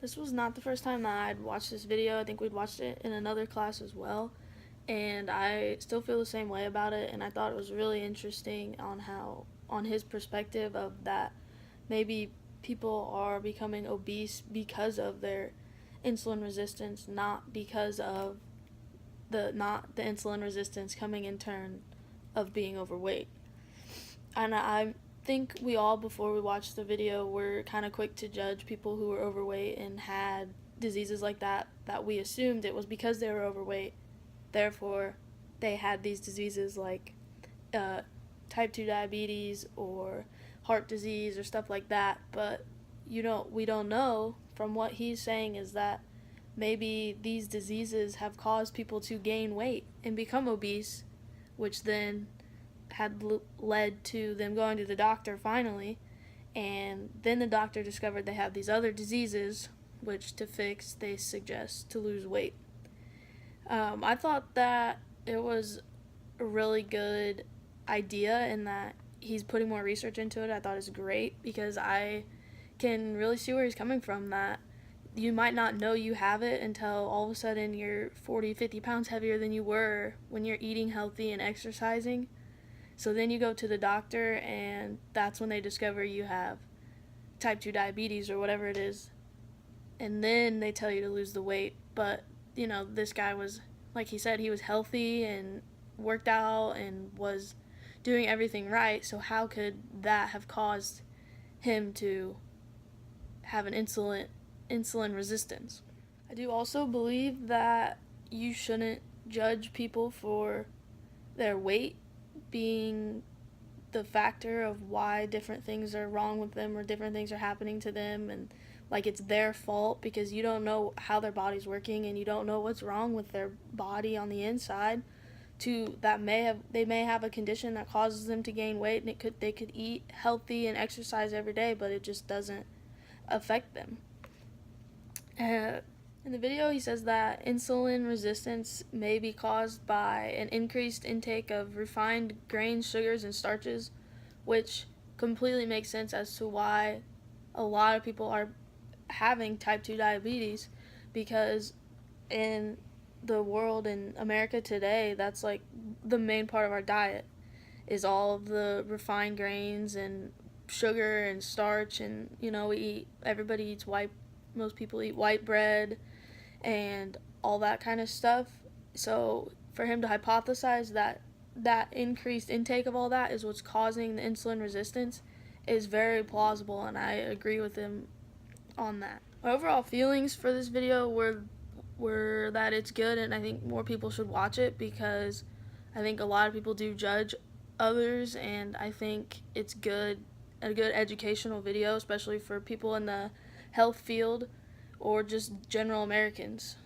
This was not the first time that I'd watched this video. I think we'd watched it in another class as well. And I still feel the same way about it. And I thought it was really interesting on his perspective of that maybe people are becoming obese because of their insulin resistance, not because of not the insulin resistance coming in turn of being overweight. And I think we all, before we watched the video, were kind of quick to judge people who were overweight and had diseases like that we assumed it was because they were overweight. Therefore, they had these diseases like uh, type 2 diabetes or heart disease or stuff like that. But we don't know. From what he's saying is that maybe these diseases have caused people to gain weight and become obese, which then had led to them going to the doctor finally, and then the doctor discovered they have these other diseases, which to fix they suggest to lose weight. I thought that it was a really good idea and that he's putting more research into it. I thought it's great because I can really see where he's coming from, that you might not know you have it until all of a sudden you're 40, 50 pounds heavier than you were when you're eating healthy and exercising. So then you go to the doctor, and that's when they discover you have type 2 diabetes or whatever it is. And then they tell you to lose the weight. But, this guy was, like he said, he was healthy and worked out and was doing everything right. So how could that have caused him to have an insulin resistance? I do also believe that you shouldn't judge people for their weight being the factor of why different things are wrong with them or different things are happening to them, and like it's their fault, because you don't know how their body's working and you don't know what's wrong with their body on the inside. They may have a condition that causes them to gain weight, and they could eat healthy and exercise every day, but it just doesn't affect them. In the video, he says that insulin resistance may be caused by an increased intake of refined grains, sugars, and starches, which completely makes sense as to why a lot of people are having type 2 diabetes, because in the world, in America today, that's like the main part of our diet is all of the refined grains and sugar and starch. And everybody eats most people eat white bread and all that kind of stuff. So for him to hypothesize that increased intake of all that is what's causing the insulin resistance is very plausible, and I agree with him on that. My overall feelings for this video were that it's good, and I think more people should watch it because I think a lot of people do judge others, and I think it's a good educational video, especially for people in the health field or just general Americans.